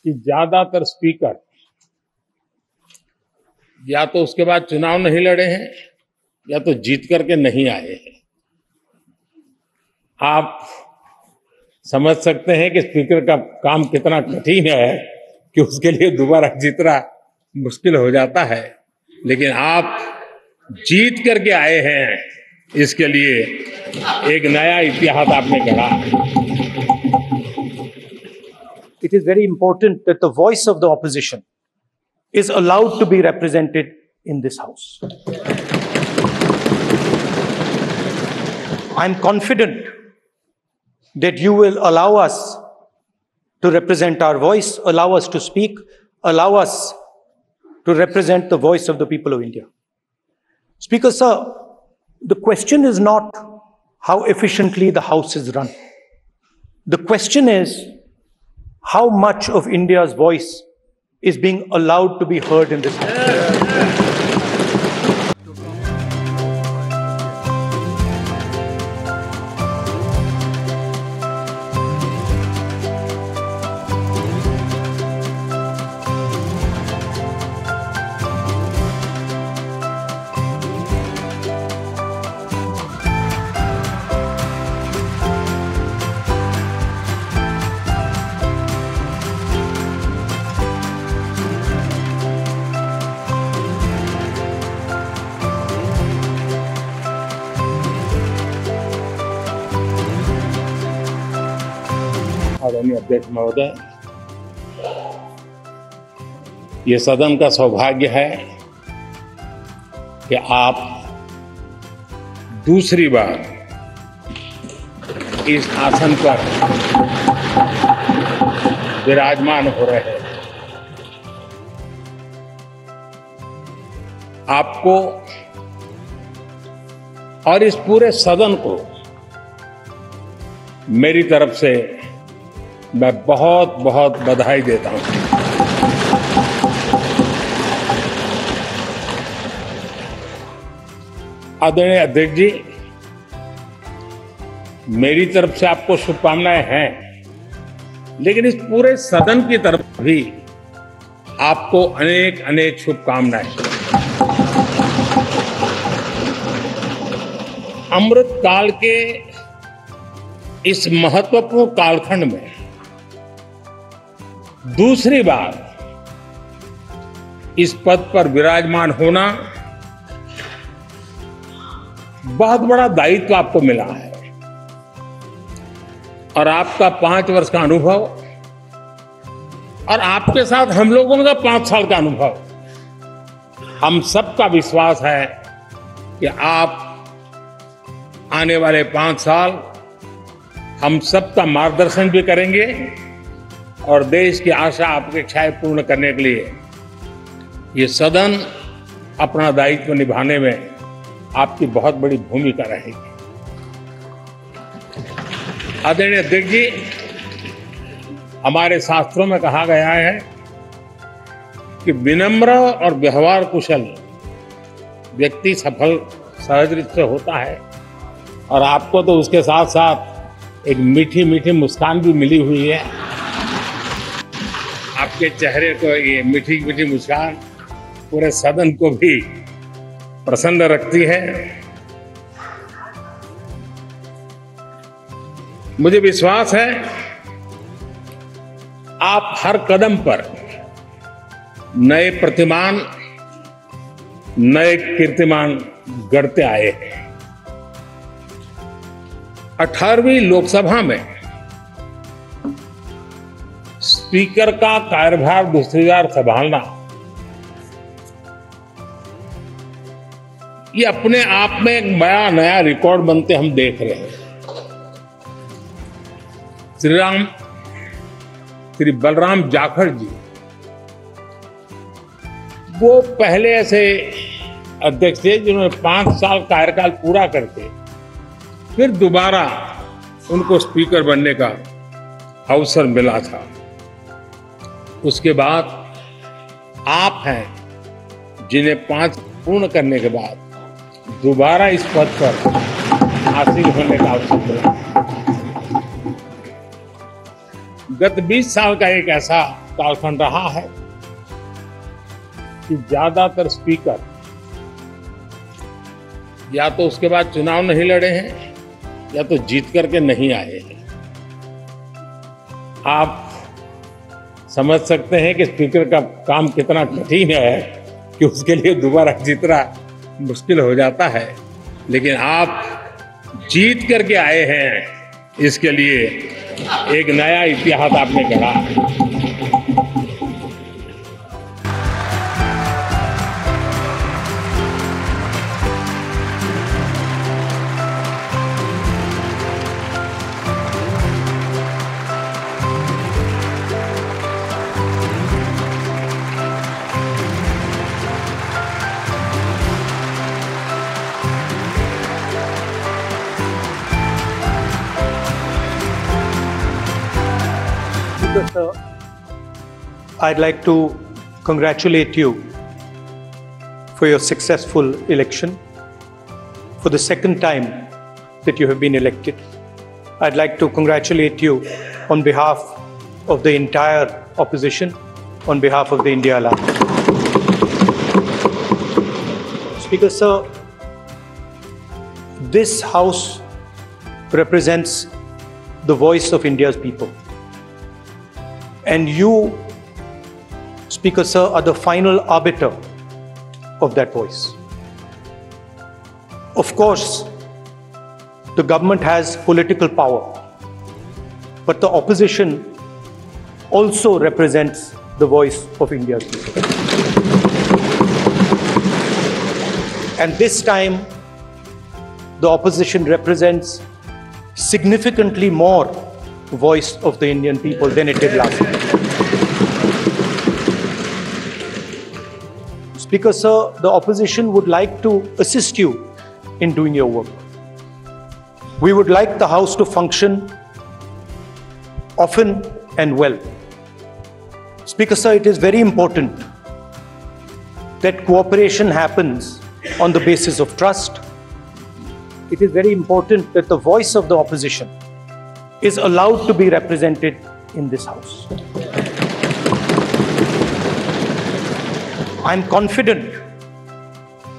कि ज्यादातर स्पीकर या तो उसके बाद चुनाव नहीं लड़े हैं या तो जीत करके नहीं आए हैं। आप समझ सकते हैं कि स्पीकर का काम कितना कठिन है कि उसके लिए दोबारा जीतना मुश्किल हो जाता है, लेकिन आप जीत करके आए हैं, इसके लिए एक नया इतिहास आपने गढ़ा। It is very important that the voice of the opposition is allowed to be represented in this house. I am confident that you will allow us to represent our voice, allow us to speak, allow us to represent the voice of the people of India. Speaker, sir, the question is not how efficiently the House is run. The question is how much of India's voice is being allowed to be heard in this House. आदरणीय अध्यक्ष महोदय, ये सदन का सौभाग्य है कि आप दूसरी बार इस आसन पर विराजमान हो रहे हैं। आपको और इस पूरे सदन को मेरी तरफ से मैं बहुत बहुत बधाई देता हूं। आदरणीय अध्यक्ष जी, मेरी तरफ से आपको शुभकामनाएं हैं, लेकिन इस पूरे सदन की तरफ भी आपको अनेक अनेक शुभकामनाएं। अमृत काल के इस महत्वपूर्ण कालखंड में दूसरी बार इस पद पर विराजमान होना बहुत बड़ा दायित्व आपको मिला है, और आपका 5 वर्ष का अनुभव और आपके साथ हम लोगों का 5 साल का अनुभव, हम सबका विश्वास है कि आप आने वाले 5 साल हम सबका मार्गदर्शन भी करेंगे और देश की आशा अपेक्षाएं पूर्ण करने के लिए ये सदन अपना दायित्व निभाने में आपकी बहुत बड़ी भूमिका रहेगी। आदरणीय अध्यक्ष जी, हमारे शास्त्रों में कहा गया है कि विनम्र और व्यवहार कुशल व्यक्ति सफल सहज रूप से होता है, और आपको तो उसके साथ साथ एक मीठी मीठी मुस्कान भी मिली हुई है। आपके चेहरे को ये मीठी मीठी मुस्कान पूरे सदन को भी प्रसन्न रखती है। मुझे विश्वास है आप हर कदम पर नए प्रतिमान, नए कीर्तिमान गढ़ते आए हैं। 18वीं लोकसभा में स्पीकर का कार्यभार दूसरी बार संभालना, ये अपने आप में एक बड़ा नया रिकॉर्ड बनते हम देख रहे हैं। श्री बलराम जाखड़ जी, वो पहले ऐसे अध्यक्ष थे जिन्होंने 5 साल कार्यकाल पूरा करके फिर दोबारा उनको स्पीकर बनने का अवसर मिला था। उसके बाद आप हैं जिन्हें 5 पूर्ण करने के बाद दोबारा इस पद पर आसीन होने का अवसर मिला। गत 20 साल का एक ऐसा कालखंड रहा है कि ज्यादातर स्पीकर या तो उसके बाद चुनाव नहीं लड़े हैं या तो जीत करके नहीं आए हैं। आप समझ सकते हैं कि स्पीकर का काम कितना कठिन है कि उसके लिए दोबारा जीतना मुश्किल हो जाता है, लेकिन आप जीत करके आए हैं, इसके लिए एक नया इतिहास आपने गढ़ा है। Sir, I'd like to congratulate you for your successful election. For the second time that you have been elected, I'd like to congratulate you on behalf of the entire opposition, on behalf of the India Alliance. Speaker Sir, this House represents the voice of India's people. And you, Speaker Sir, are the final arbiter of that voice. Of course, the government has political power, but the opposition also represents the voice of India's people. And this time, the opposition represents significantly more voice of the Indian people than it did last time. Speaker Sir, the opposition would like to assist you in doing your work. We would like the House to function often and well. Speaker Sir, it is very important that cooperation happens on the basis of trust. It is very important that the voice of the opposition is allowed to be represented in this House. I'm confident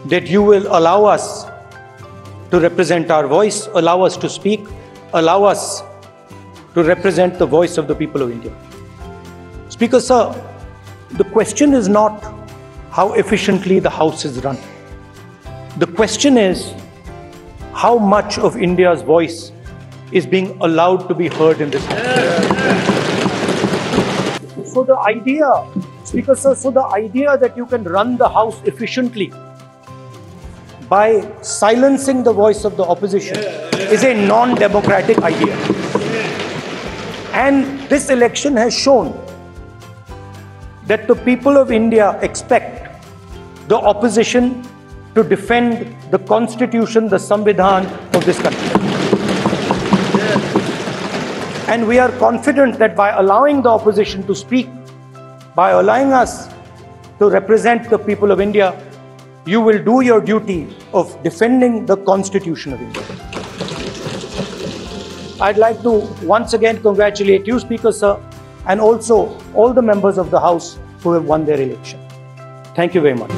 that you will allow us to represent our voice, allow us to speak, allow us to represent the voice of the people of India. Speaker Sir, the question is not how efficiently the House is run. The question is how much of India's voice is being allowed to be heard in this House. So the idea, Speaker Sir, so the idea that you can run the House efficiently by silencing the voice of the opposition is a non-democratic idea. And this election has shown that the people of India expect the opposition to defend the constitution, the Samvidhan of this country. And we are confident that by allowing the opposition to speak, by allowing us to represent the people of India, you will do your duty of defending the Constitution of India. I'd like to once again congratulate you, Speaker Sir, and also all the members of the House who have won their election. Thank you very much.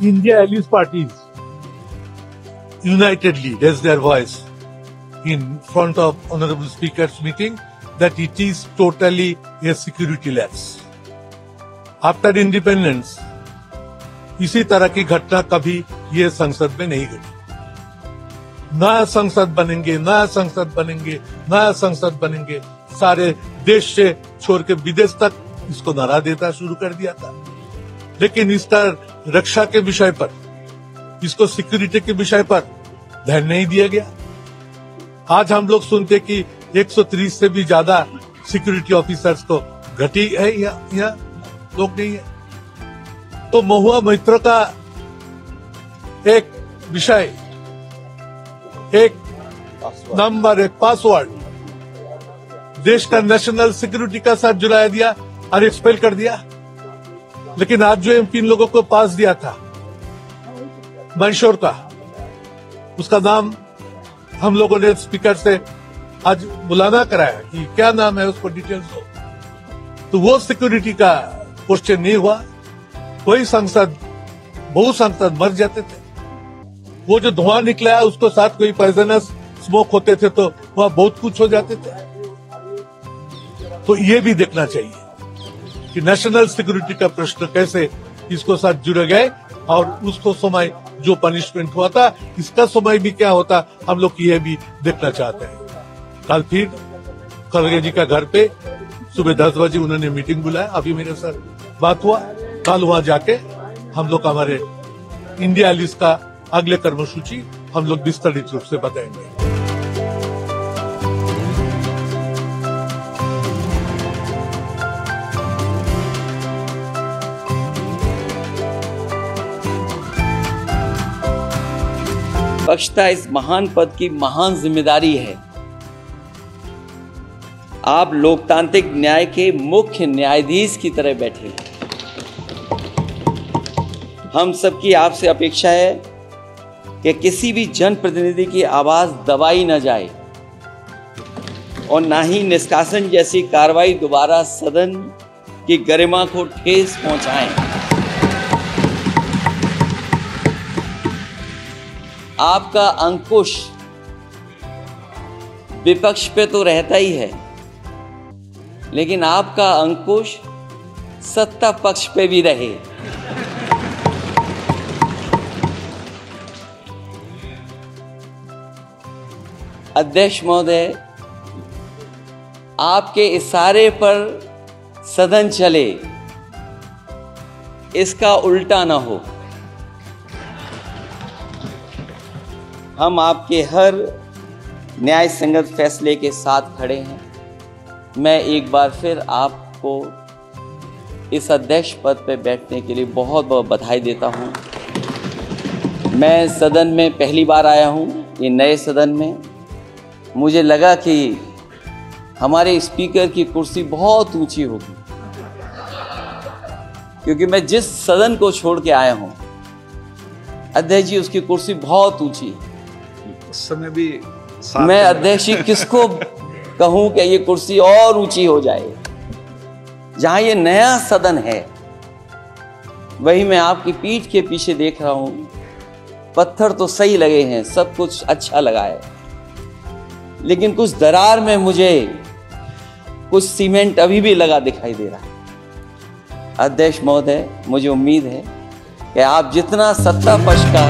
India Alliance parties unitedly raised their voice in front of Honorable Speaker's meeting that it is totally a security lapse. After independence, इसी तरह की घटना कभी ये संसद में नहीं घटी। नया संसद बनेंगे, नया संसद बनेंगे, नया संसद बनेंगे, सारे देश से छोड़ के विदेश तक इसको नारा देना शुरू कर दिया था। लेकिन इसका रक्षा के विषय पर, इसको सिक्योरिटी के विषय पर ध्यान नहीं दिया गया। आज हम लोग सुनते कि 130 से भी ज्यादा सिक्योरिटी ऑफिसर्स तो घटी है या लोग नहीं है। तो महुआ मैत्र का एक विषय, एक नंबर, एक पासवर्ड देश का नेशनल सिक्योरिटी का साथ जुड़ा दिया और एक्सपेल कर दिया। लेकिन आज जो एमपी इन लोगों को पास दिया था मैसूर का, उसका नाम हम लोगों ने स्पीकर से आज बुलाना कराया कि क्या नाम है, उसको डिटेल्स दो। तो वो सिक्योरिटी का क्वेश्चन नहीं हुआ। कोई सांसद, बहु सांसद मर जाते थे। वो जो धुआं निकला है उसको साथ कोई पॉइजनस स्मोक होते थे तो वहां बहुत कुछ हो जाते थे। तो ये भी देखना चाहिए कि नेशनल सिक्योरिटी का प्रश्न कैसे इसको साथ जुड़ गए और उसको समय जो पनिशमेंट हुआ था, इसका समय भी क्या होता, हम लोग ये भी देखना चाहते हैं। कल फिर खड़गे जी का घर पे सुबह 10 बजे उन्होंने मीटिंग बुलाया। अभी मेरे साथ बात हुआ। कल वहां जाके हम लोग हमारे इंडिया लिस्ट का अगले कर्मसूची हम लोग विस्तारित रूप से बताएंगे। अध्यक्षता इस महान पद की महान जिम्मेदारी है। आप लोकतांत्रिक न्याय के मुख्य न्यायाधीश की तरह बैठे हैं। हम सबकी आपसे अपेक्षा है कि किसी भी जनप्रतिनिधि की आवाज दबाई न जाए और ना ही निष्कासन जैसी कार्रवाई दोबारा सदन की गरिमा को ठेस पहुंचाएं। आपका अंकुश विपक्ष पे तो रहता ही है, लेकिन आपका अंकुश सत्ता पक्ष पे भी रहे। अध्यक्ष महोदय, आपके इशारे पर सदन चले, इसका उल्टा ना हो। हम आपके हर न्याय संगत फैसले के साथ खड़े हैं। मैं एक बार फिर आपको इस अध्यक्ष पद पर बैठने के लिए बहुत बहुत बधाई देता हूं। मैं सदन में पहली बार आया हूं, ये नए सदन में। मुझे लगा कि हमारे स्पीकर की कुर्सी बहुत ऊंची होगी, क्योंकि मैं जिस सदन को छोड़ के आया हूं, अध्यक्ष जी, उसकी कुर्सी बहुत ऊंची है। उस समय भी मैं अध्यक्ष जी किसको कहूं कि ये कुर्सी और ऊंची हो जाए। जहां ये नया सदन है, वही मैं आपकी पीठ के पीछे देख रहा हूं, पत्थर तो सही लगे हैं, सब कुछ अच्छा लगा है, लेकिन कुछ दरार में मुझे कुछ सीमेंट अभी भी लगा दिखाई दे रहा है। अध्यक्ष महोदय, मुझे उम्मीद है कि आप जितना सत्ता पक्ष का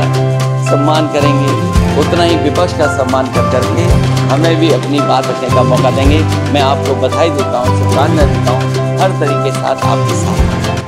सम्मान करेंगे, उतना ही विपक्ष का सम्मान कर करके हमें भी अपनी बात रखने का मौका देंगे। मैं आपको बधाई देता हूँ, शुभकामनाएं देता हूँ, हर तरीके के साथ आपके साथ।